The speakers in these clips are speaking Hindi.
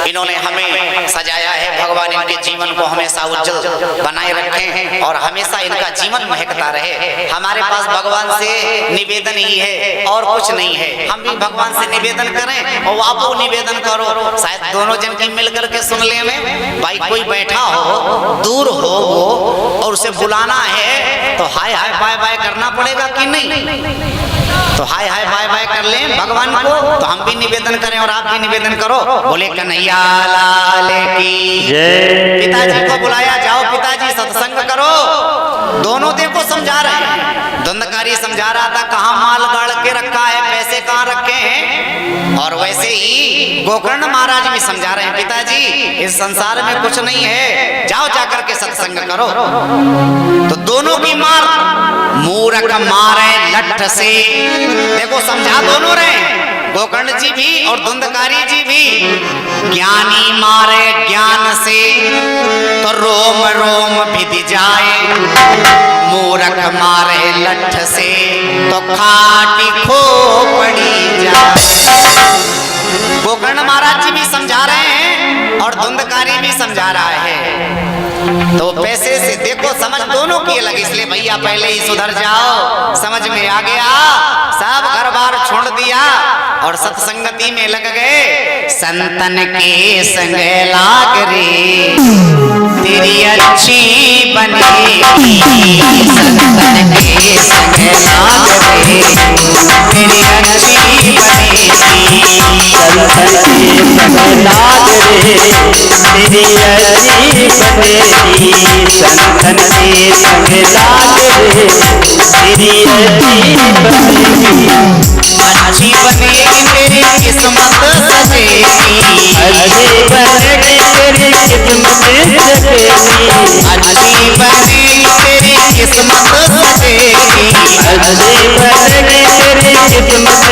इन्होंने हमें सजाया है। भगवान इनके जीवन को हमेशा उज्जवल बनाए रखें और हमेशा इनका जीवन महकता रहे। हमारे पास भगवान से निवेदन ही है और कुछ नहीं है। हम भी भगवान से निवेदन करें और आप निवेदन करो, शायद दोनों जन की मिल करके सुन ले में। भाई कोई बैठा हो, दूर हो वो, और उसे बुलाना है तो हाय हाय बाय बाय करना पड़ेगा कि नहीं? तो हाय हाय बाय बाय कर लें भगवान को। तो हम भी निवेदन करें और आप भी निवेदन करो, बोले कन्हैया लाल की जय। पिताजी को बुलाया, जाओ पिताजी सत्संग करो। दोनों देखो समझा रहे हैं। धुंधकारी समझा रहा था कहाँ माल गाड़ के रखा है, पैसे कहाँ रखे हैं। और वैसे ही गोकर्ण महाराज भी समझा रहे हैं, पिताजी इस संसार में कुछ नहीं है, जाओ जाकर के सत्संग करो। तो दोनों की मार, मूरख मारे लठ से, देखो समझा दोनों रहे, गोकर्ण जी भी और धुंधकारी जी भी। ज्ञानी मारे ज्ञान से तो रोम रोम भिद जाए, मूरख मारे लठ से तो खाटी खोपड़ी जाए। गोकर्ण महाराज जी भी समझा रहे हैं और धुंधकारी भी समझा रहा है। तो पैसे से देखो समझ दोनों की अलग, इसलिए भैया पहले ही सुधर जाओ। समझ में आ गया, सब घर बार छोड़ दिया और सत्संगति में लग गए। संतन के संग लाग रे तेरी अच्छी बनेगी, संतन के संग लाग रे तेरी अच्छी बनेगी, संतन के संग लाग रे तेरी अच्छी बनेगी, संतन के संग लाग रे तेरी अच्छी बनेगी, अच्छी बनेगी तेरी किस्मत सजेगी, अच्छी बनेगी तेरी किस्मत सजेगी, अच्छी बनेगी तेरी किस्मत सजेगी, अच्छी बनेगी तेरी किस्मत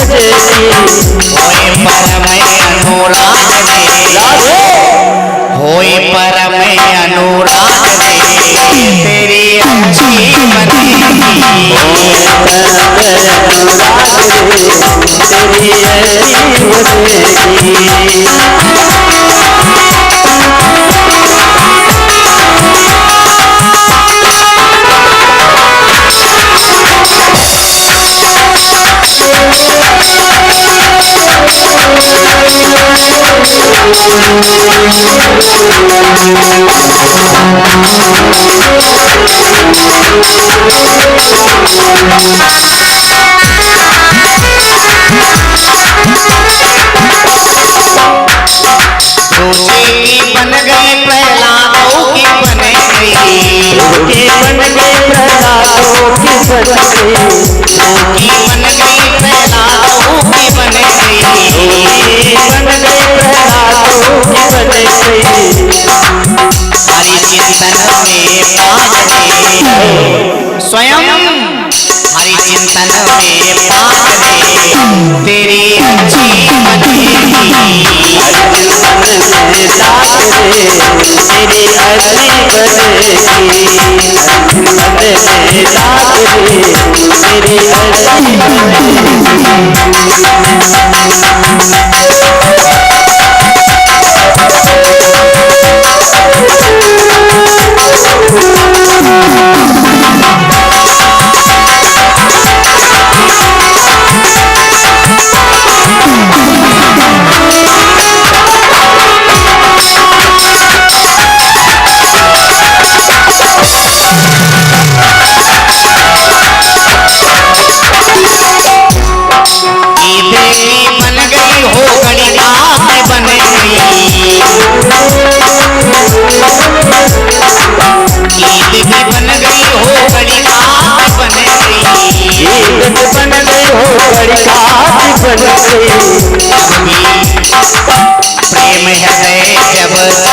सजेगी। होए परम अनुराग रे, होए परम अनुराग रे तेरी अच्छी बनेगी, बन गई प्रहलादों की बन गई, बन गई प्रहलादों की बन गई, बन गई प्रहलादों की बन गई, बन गई प्रहलादों की बन गई। हरि चिंतन में पाग रे, स्वयं हरि चिंतन में पाग रे तेरी अच्छी बनेगी, तेरी अच्छी बनेगी, तेरी अच्छी प्रेम हृदय जब जाग रे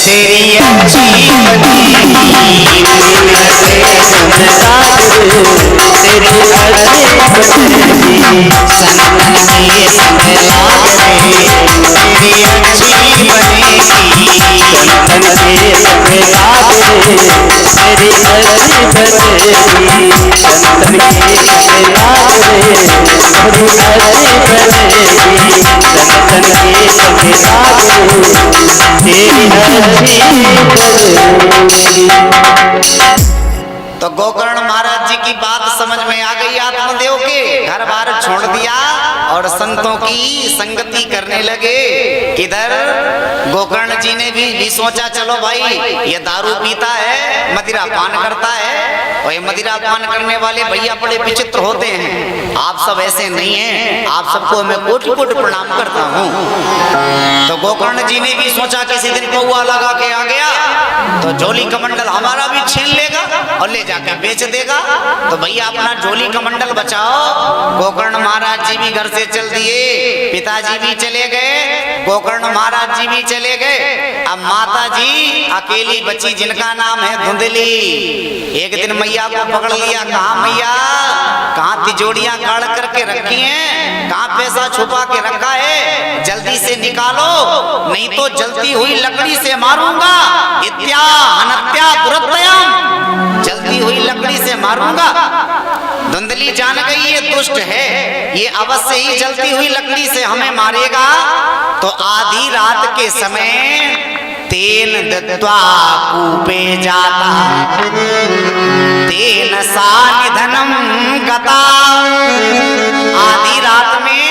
तेरी अच्छी बनेगी, संतन के संग लाग रे तेरी अच्छी बनेगी, संतन के संग लाग रे तेरी अच्छी बनेगी, संतन के संग लाग रे तेरी अच्छी बनेगी, संतन के तो गोकर्ण महाराज जी की बात समझ में आ गई। आत्मदेव के घर बार छोड़ दिया और संतों की संगति करने लगे। किधर गोकर्ण जी ने भी सोचा चलो भाई ये दारू पीता है, मदिरा पान करता है, और ये मदिरा पान करने वाले भैया बड़े विचित्र होते हैं। आप सब ऐसे नहीं हैं, आप सबको मैं कोटि कोटि प्रणाम करता हूँ। तो गोकर्ण जी ने भी सोचा किसी दिन पौआ लगा के आ गया तो झोली कमंडल हमारा भी छीन लेगा और ले जाकर बेच देगा। तो भैया अपना झोली कमंडल बचाओ। गोकर्ण महाराज जी भी घर से चल दिए, पिताजी भी चले गए, गोकर्ण महाराज जी भी चले गए। अब माता जी अकेली बची जिनका नाम है धुंधली। एक दिन मैया को पकड़ लिया, कहा मैया कहाँ तिजोड़ियां गाड़ करके रखी हैं, कहाँ पैसा छुपा के रखा है, जल्दी से निकालो नहीं तो जलती हुई लकड़ी से मारूंगा। इत्या हनत्या दुरत्यम, जलती हुई लकड़ी से मारूंगा। धुंधली जान गई ये दुष्ट है, ये अवश्य ही जलती हुई लकड़ी से हमें मारेगा। तो आधी रात के समय तेन दत्वा कूपे जाता तेन सा निधनम गता। आधी रात में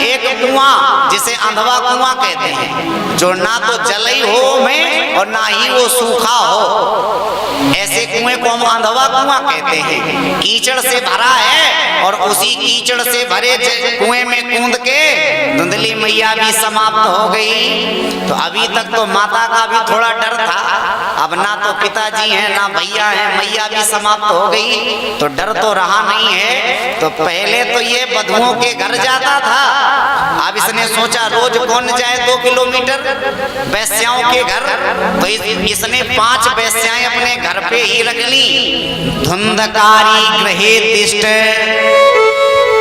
एक कुआं जिसे अंधवा कुआं कहते हैं, जो ना तो जलई हो में और ना ही वो सूखा हो, ऐसे कुएं को हम अंधवा कुआं कहते हैं। कीचड़ से भरा है और उसी कीचड़ से भरे कुएं में कूद के धुंधली मैया भी समाप्त हो गई। तो अभी तक तो माता का भी थोड़ा डर था, अब ना तो पिताजी हैं ना भैया हैं, मैया भी समाप्त हो गई तो डर तो रहा नहीं है। तो पहले तो ये बधुओं के घर जाता था, अब इसने सोचा रोज कौन जाए 2 किलोमीटर वैश्याओं के घर, तो इसने 5 वैश्याएं अपने घर पे ही रख ली। धुंधकारी गृहे तिष्ठ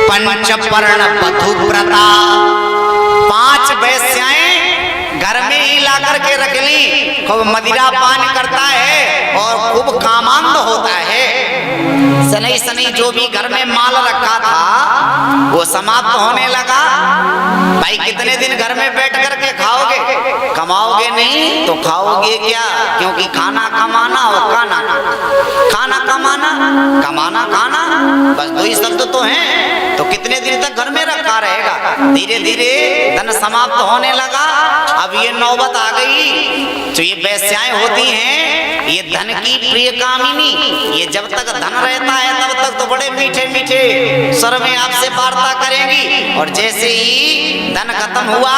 पंचपर्ण वधुव्रता, 5 वैश्याएं घर में ही ला करके रख ली। खूब मदिरा पान करता है और खूब कामांध होता है। सनई सनई जो भी घर में माल रखा था वो समाप्त होने लगा। भाई कितने दिन घर में बैठ करके खाओगे, कमाओगे नहीं तो खाओगे क्या, क्योंकि खाना कमाना और खाना खाना कमाना, कमाना खाना, बस 2 ही शब्द तो हैं। तो कितने दिन तक घर में रखा रहेगा। धीरे धीरे धन समाप्त होने लगा। अब ये नौबत आ गई, जो ये वैश्याएं होती हैं ये धन की प्रिय कामिनी, ये जब तक धन रहता है तब तक तो बड़े मीठे मीठे स्वर में आपसे वार्ता करेंगी, और जैसे ही धन खत्म हुआ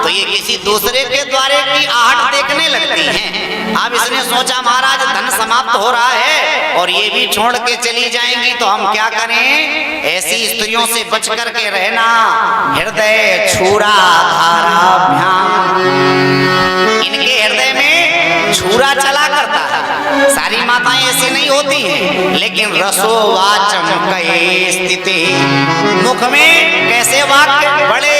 तो ये किसी दूसरे के द्वारे की आहट देखने लगती हैं। अब इसने सोचा महाराज धन समाप्त हो रहा है और ये भी छोड़ के चली जाएंगी तो हम क्या करें। ऐसी स्त्रियों से बच करके रहना। हृदय छुरा धाराभ्याम, इनके हृदय में छुरा चला करता है। सारी माताएं ऐसी नहीं होती हैं, लेकिन रसोवाचम कहे स्थिति, मुख में कैसे वाक्य, बड़े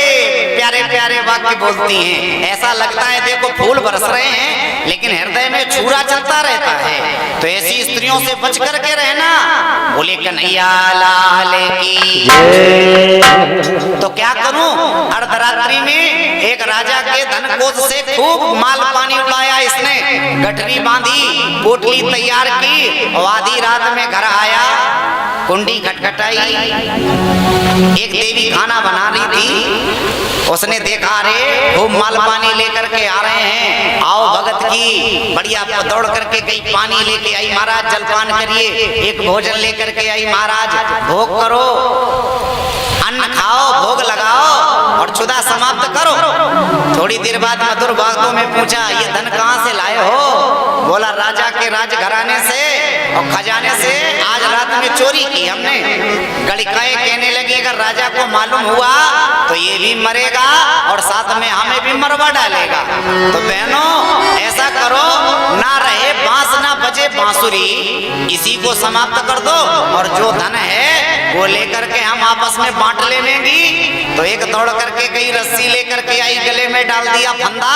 प्यारे प्यारे वाक्य बोलती हैं। ऐसा लगता है देखो फूल बरस रहे हैं, लेकिन हृदय में छुरा चलता रहता है। तो ऐसी स्त्रियों से बच करके रहना। बोले कन्हैया लाल की। तो क्या करूं, अर्धरात्रि में एक राजा के धन कोष से खूब माल पानी उड़ाया इसने, गठरी बांधी, पोटली तैयार की, और आधी रात में घर आया, कुंडी खटखटाई, एक देवी खाना बना रही थी। उसने देखा रे खूब माल पानी लेकर के आ रहे हैं, आओ भगत की बढ़िया दौड़ करके गई, पानी लेके आई, महाराज जलपान करिए, एक भोजन लेकर के आई, महाराज भोग करो, अन्न खाओ, भोग लगाओ और क्षुधा समाप्त करो। थोड़ी देर बाद मधुर बातों में पूछा ये धन कहाँ से लाए हो। बोला राजा के राजघराने से और खजाने से आज रात में चोरी की हमने। गड़िकाएं कहने लगी अगर राजा को मालूम हुआ तो ये भी मरेगा और साथ में हमें भी मरवा डालेगा। तो बहनों ऐसा करो, ना रहे बांस ना बजे बांसुरी, इसी को समाप्त कर दो और जो धन है वो लेकर के हम आपस में बांट लेंगी। तो एक दौड़ करके गई, रस्सी लेकर के आई, गले में डाल दिया फंदा,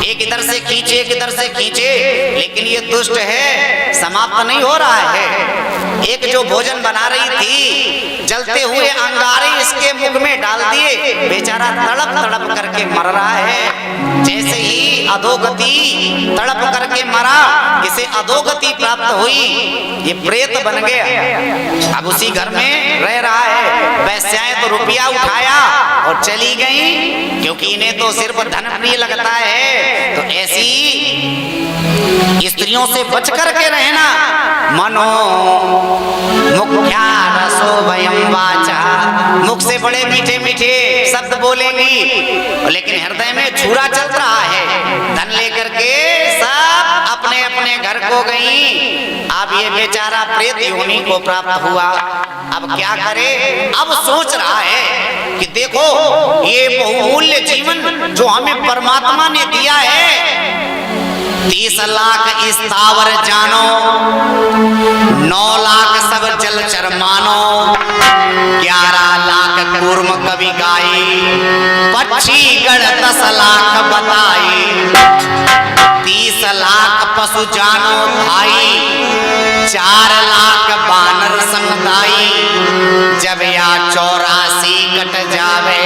एक इधर से खींचे एक इधर से खींचे, लेकिन ये दुष्ट है, समाप्त नहीं हो रहा है। एक जो भोजन बना रही थी, जलते हुए अंगारे इसके मुख में डाल दिए, बेचारा तड़प तड़प करके मर रहा है। जैसे ही अधोगति तड़प करके मरा, इसे अधोगति प्राप्त हुई, ये प्रेत बन गया। अब उसी घर में रह रहा है। वैश्याएं तो रुपया उठाया और चली गई, क्योंकि इन्हें तो सिर्फ धन प्रिय लगता है। तो ऐसी स्त्रियों से बच करके रहना। मनो मुख्या रसो वयम वाचा, मुख से बड़े मीठे मीठे शब्द बोलेंगी, लेकिन हृदय में छुरा चल रहा है। धन लेकर के सब अपने अपने घर को गई। अब ये बेचारा प्रेत योनि को प्राप्त हुआ। अब क्या करे? अब सोच रहा है कि देखो, ये बहुमूल्य जीवन जो हमें परमात्मा ने दिया है, 30 लाख स्थावर जानो, 9 लाख सब जलचर मानो, 11 लाख कूर्म कवि गाई, पक्षी गण 10 लाख बताई, 30 लाख पशु जानो भाई, 4 लाख बानर समुदाई, जब या 84 कट जावे,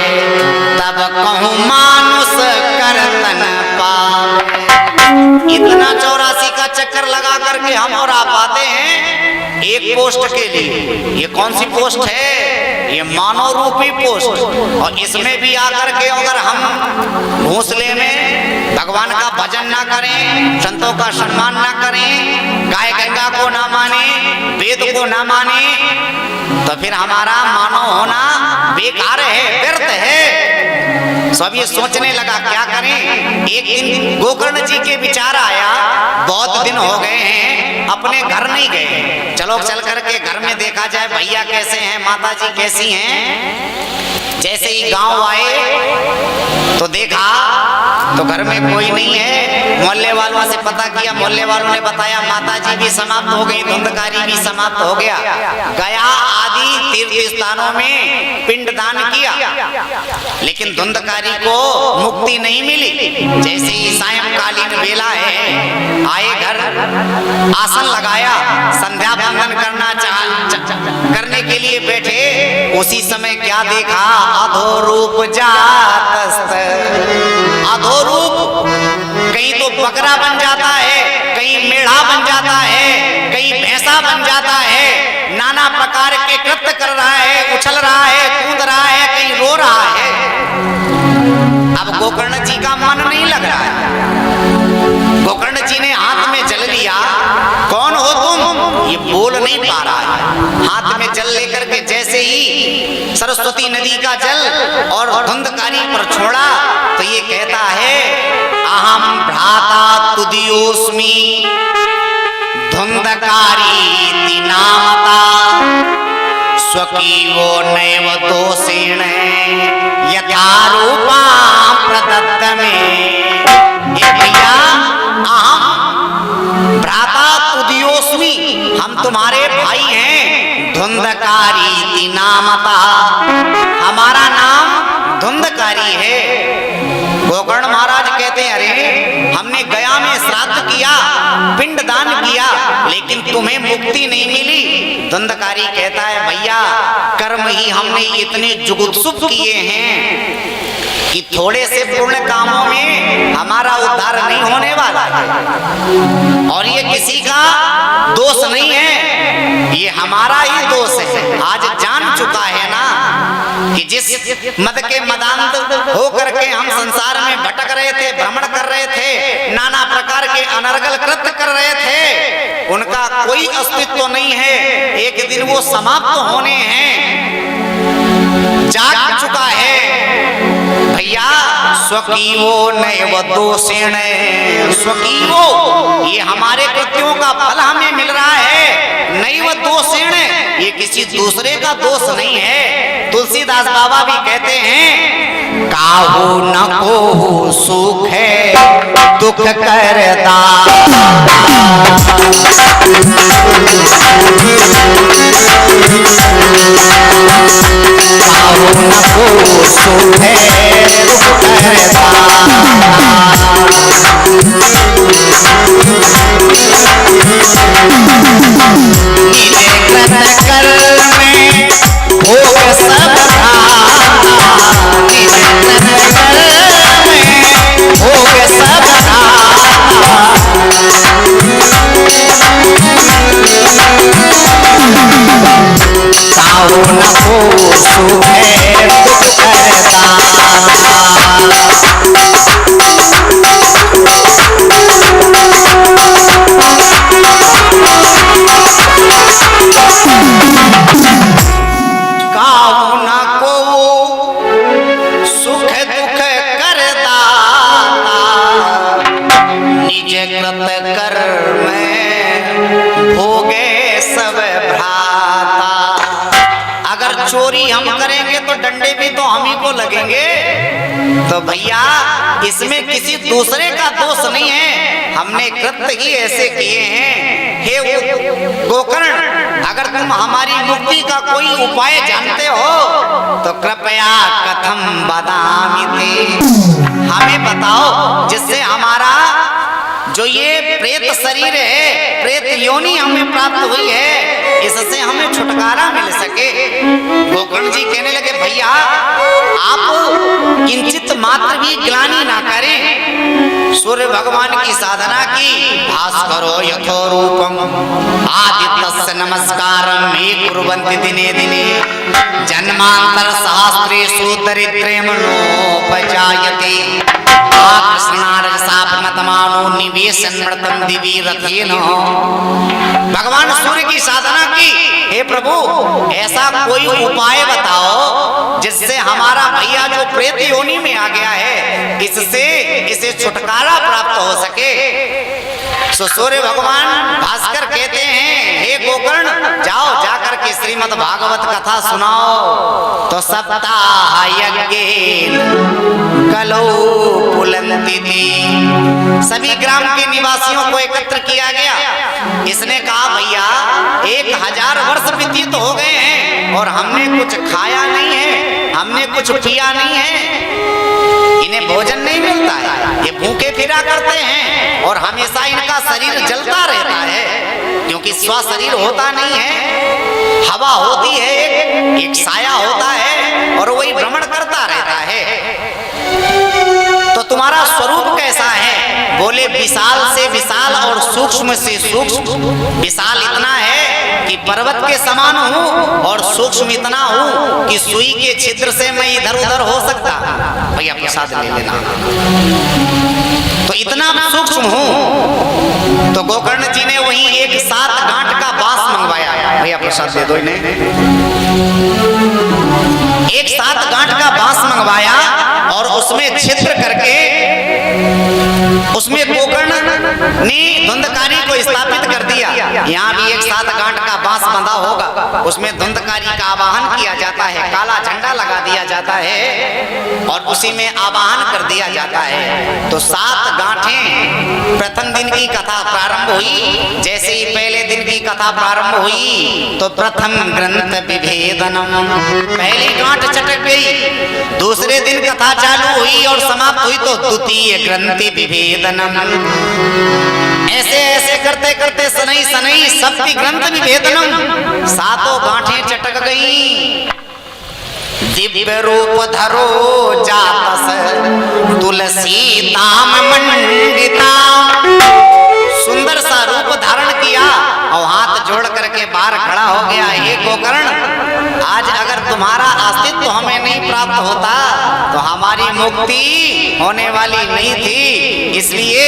तब कहूँ मानुष करतन पावे। इतना 84 का चक्कर लगा करके हम और आप आते हैं एक पोस्ट के लिए। ये कौन सी पोस्ट है? ये मानव रूपी पोस्ट। और इसमें भी आकर के अगर हम घोंसले में भगवान का भजन ना करें, संतों का सम्मान ना करें, गाय गंगा को ना माने, वेद को ना माने, तो फिर हमारा मानव होना बेकार है, व्यर्थ है। सब ये सोचने लगा क्या करें। एक दिन गोकर्ण जी के विचार आया, बहुत दिन हो गए हैं अपने घर नहीं गए, चलो चल करके घर में देखा जाए भैया कैसे हैं, माता जी कैसी हैं। जैसे ही गांव आए तो देखा तो घर में कोई नहीं है। मोहल्ले वालों से पता किया, मोहल्ले वालों ने बताया माता जी भी समाप्त हो गई, धुंधकारी भी समाप्त हो गया। गया आदि तीर्थ स्थानों में पिंडदान किया, लेकिन धुंधकारी को मुक्ति नहीं मिली। जैसे ही सायंकालीन बेला है, आए घर, आसन लगाया, संध्या बंदन करने के लिए बैठे, उसी समय क्या देखा? अधोरूप जातस्त। अधोरूप कहीं तो बकरा बन जाता है, कहीं मेढ़ा बन जाता है, कहीं भैंसा बन जाता है, नाना प्रकार के कृत्य कर रहा है, उछल रहा है, कूद रहा है, कहीं रो रहा है। अब गोकर्ण जी का मन नहीं लग रहा है। गोकर्ण जी ने हाथ में जल लिया। कौन हो तुम? ये बोल नहीं पा रहा है। हाथ में जल लेकर के जैसे ही सरस्वती नदी का जल और धुंधकारी पर छोड़ा, तो ये कहता है, अहम भ्राता तुदियोस्मि धुंधकारी नामता, स्वकीयो नैव दोषेण यथारूपा प्रदत्त में। भैया, अहम भ्राता तुदियोस्मि, हम तुम्हारे भाई हैं। धुंधकारी नामता, हमारा नाम धुंधकारी है। गोकर्ण महाराज कहते हैं, अरे हमने गया में श्राद्ध किया, पिंडदान किया, लेकिन तुम्हें मुक्ति नहीं मिली। धुंधकारी कहता है, भैया कर्म ही हमने इतने जुगुत्सुक किए हैं कि थोड़े से पूर्ण कामों में हमारा उद्धार नहीं होने वाला है। और ये किसी का दोष नहीं है, ये हमारा ही दोष है। आज जान चुका है ना कि जिस मद के मदांत होकर के हम संसार में भटक रहे थे, भ्रमण कर रहे थे, नाना प्रकार के अनर्गल कृत्य कर रहे थे, उनका कोई अस्तित्व नहीं है। एक दिन वो समाप्त होने हैं। जाग चुका है भैया। स्वकीयो नैव दोषेण, स्वकीयो, ये हमारे कृत्यों का फल हमें मिल रहा है। नैव दोषेण, ये किसी दूसरे का दोष नहीं है। तुलसीदास बाबा भी कहते हैं, काहू न को सुख है दुख करता, न पूछू है दुख काहू न को सुख दुख करता निज कृत कर में भोगे सब भ्राता। अगर चोरी हम करेंगे तो डंडे भी तो हम ही को लगेंगे। तो भैया इसमें किसी दूसरे का दोष नहीं है, हमने कृत्य ही ऐसे किए हैं। हे गोकर्ण, अगर तुम हमारी मुक्ति का कोई उपाय जानते हो तो कृपया कथम बदामिते, हमें बताओ जिससे हमारा जो ये प्रेत शरीर है, प्रेत योनि हमें प्राप्त हुई है, इससे हमें छुटकारा मिल सके। गोकर्ण जी कहने लगे भैया आप किंचित मात्र भी ग्लानि ना करें, सूर्य भगवान की साधना की, भास्करो यथो रूपम आदित्यस्य नमस्कारम मे कुर्वन्ति दिने दिने जन्मांतर सहस्रेषु दरिद्रेम नोपजायते भगवान सूर्य की साधना की, हे प्रभु ऐसा कोई उपाय बताओ जिससे हमारा भैया जो प्रेत योनि में आ गया है इससे इसे छुटकारा प्राप्त हो सके। सो सूर्य भगवान भास्कर कहते हैं हे गोकर्ण जाओ जाकर के श्रीमद् भागवत कथा सुनाओ। तो सप्ताह यज्ञेन कलो पुलंति थी, सभी ग्राम के निवासियों को एकत्र किया गया। इसने कहा भैया 1000 वर्ष व्यतीत हो गए हैं और हमने कुछ खाया नहीं है, हमने कुछ पिया नहीं है, इन्हें भोजन नहीं मिलता है, ये भूखे फिरा करते हैं और हमेशा इनका शरीर जलता रहता है क्योंकि स्व शरीर होता नहीं है, हवा होती है, एक साया होता है और वही भ्रमण करता रहता है। तो तुम्हारा स्वरूप कैसा है? बोले विशाल से विशाल और सूक्ष्म से सूक्ष्म। विशाल इतना है कि पर्वत के समान हूँ और सूक्ष्म इतना हूँ कि सुई के छिद्र से मैं इधर उधर हो सकता। भैया प्रसाद ले लेना। तो इतना सूक्ष्म हूँ। तो गोकर्ण जी ने वहीं एक 7 गांठ का बांस मंगवाया। भैया प्रसाद दे दो इन्हें। एक 7 गांठ का बांस मंगवाया और उसमें छिद्र करके उसमें गोकर्ण ने धुंधकारी को स्थापित कर दिया। यहाँ भी एक 7 गांठ का बांस बंधा होगा, उसमें धुंधकारी का आवाहन किया जाता है, काला झंडा लगा दिया जाता है और उसी में आवाहन कर दिया जाता है। तो 7 गांठें प्रथम दिन की कथा प्रारंभ हुई। जैसे ही पहले दिन की कथा प्रारंभ हुई तो प्रथम ग्रंथ विभेदनम, पहली गांठ चटक गई। दूसरे दिन कथा चालू हुई और समाप्त हुई तो द्वितीय ग्रंथि विभेदनम। ऐसे ऐसे करते करते सनई सनई सप्ति ग्रंथ विभेदनम, 7 गांठें चटक गई। दिव्य रूप धरो जातस तुलसी ताम मंडिता, सुंदर सा रूप धारण किया और हाथ जोड़ करके बाहर खड़ा हो गया। हे गोकर्ण, आज अगर तुम्हारा अस्तित्व हमें नहीं प्राप्त होता तो हमारी मुक्ति होने वाली नहीं थी। इसलिए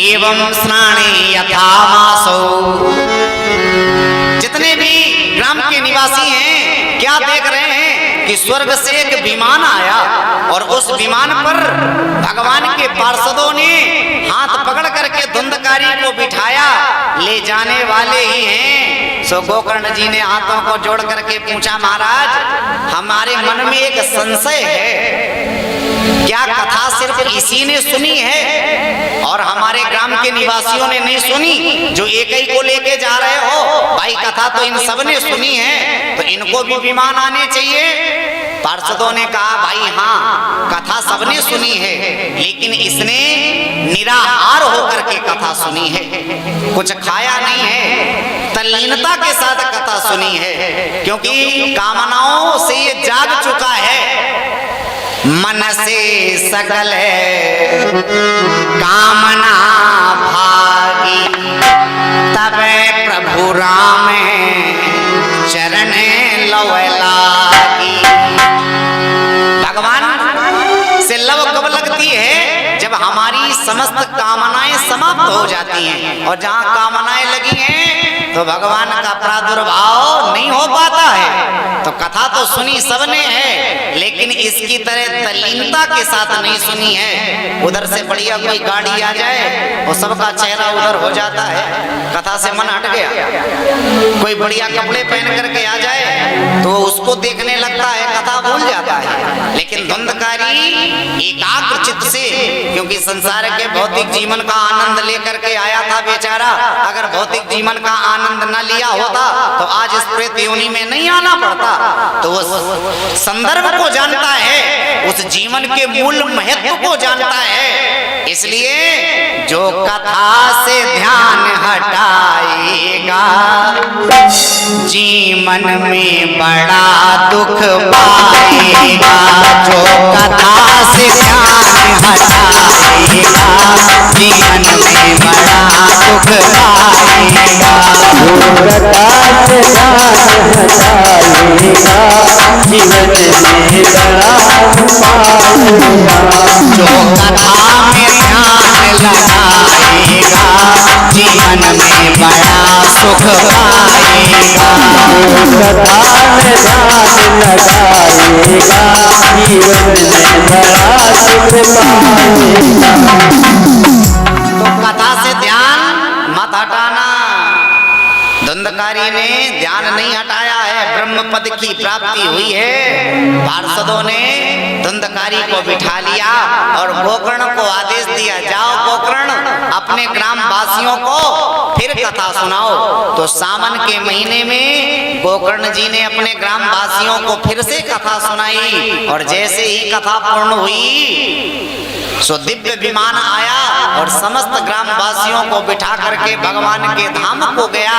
एवं स्नाने यथा मासो, जितने भी ग्राम के निवासी हैं क्या देख रहे हैं कि स्वर्ग से एक विमान आया और उस विमान पर भगवान के पार्षदों ने हाथ पकड़ करके धुंधकारी को बिठाया, ले जाने वाले ही हैं। सो गोकर्ण जी ने हाथों को जोड़ करके पूछा, महाराज हमारे मन में एक संशय है, क्या कथा सिर्फ इसी ने सुनी है और हमारे ग्राम के निवासियों ने नहीं सुनी? जो एक ही को लेके जा रहे हो भाई, कथा तो इन सब ने सुनी है तो इनको भी विमान आने चाहिए। पार्षदों ने कहा भाई हाँ, कथा सबने सुनी है लेकिन इसने निराहार होकर के कथा सुनी है, कुछ खाया नहीं है, तल्लीनता के साथ कथा सुनी है क्योंकि कामनाओं से ये जाग चुका है। मन से सकल है कामना भागी, तबे प्रभु राम चरण लव समस्त कामनाएं समाप्त हो जाती हैं, और जहाँ कामनाएं लगी हैं तो भगवान का प्रादुर्भाव नहीं हो पाता है। तो कथा तो सुनी सबने है, लेकिन इसकी तरह तल्लीनता के साथ नहीं सुनी है। उधर से बढ़िया कोई गाड़ी आ जाए और सबका चेहरा उधर हो जाता है, कथा से मन हट गया। कोई बढ़िया कपड़े पहन करके आ जाए तो उसको देखने लगता है, कथा भूल जाता है। लेकिन धुंधकारी एकाग्र चित्त से, क्योंकि संसार के भौतिक जीवन का आनंद लेकर के आया था बेचारा, अगर भौतिक जीवन का आनंद न लिया होता तो आज इस प्रेत योनि में नहीं आना पड़ता। तो उस संदर्भ को जानता है, उस जीवन के मूल महत्व को जानता है। इसलिए जो कथा से ध्यान हटाएगा जीवन में बड़ा दुख पाएगा। जो कथा से ध्यान हटाएगा जीवन में बड़ा दुख पाएगा। कथा से ध्यान हटाएगा जीवन में बड़ा दुख पाएगा। जो कथा में ध्यान लगाएगा जीवन में बड़ा सुख पाएगा। कथा में ध्यान लगाएगा जीवन में बड़ा सुख पाएगा। तो कथा से ध्यान मत हटाना। धुंधकारी ने ध्यान नहीं हटाया है, ब्रह्म पद की प्राप्ति हुई है। पार्षदों ने धुंधकारी को बिठा लिया और गोकर्ण को आदेश दिया, जाओ गोकर्ण अपने ग्राम वासियों को फिर कथा सुनाओ। तो सावन के महीने में गोकर्ण जी ने अपने ग्राम वासियों को फिर से कथा सुनाई, और जैसे ही कथा पूर्ण हुई सो दिव्य विमान आया और समस्त ग्रामवासियों को बिठा करके भगवान के धाम को गया।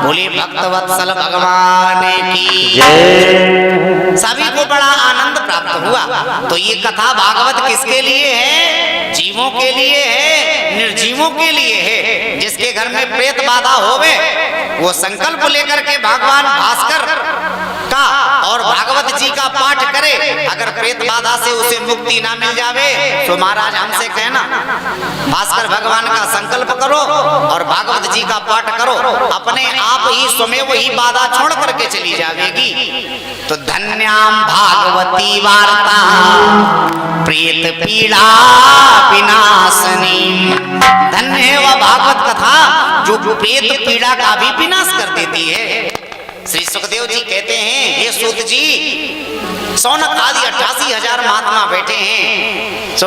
बोले भक्तवत्सल भगवान की जय। सभी को बड़ा आनंद प्राप्त हुआ। तो ये कथा भागवत किसके लिए है? जीवों के लिए है, निर्जीवों के लिए है। जिसके घर में प्रेत बाधा होवे वो संकल्प लेकर के भगवान भास्कर का और भागवत जी का पाठ करे, अगर प्रेत बाधा से उसे मुक्ति ना मिल जावे तो महाराज हमसे कहना, भास्कर भगवान का संकल्प करो और भागवत जी का पाठ करो, अपने आप ही स्वयं वही बाधा छोड़ करके चली जाएगी। तो धन्याम भागवती वार्ता प्रेत पीड़ा विनाशनी। धन्य है वह भागवत कथा जो प्रेत पीड़ा का भी विनाश कर देती है। श्री सुखदेव जी कहते हैं, हे सूत जी, 100 आदि 88,000 महात्मा बैठे हैं।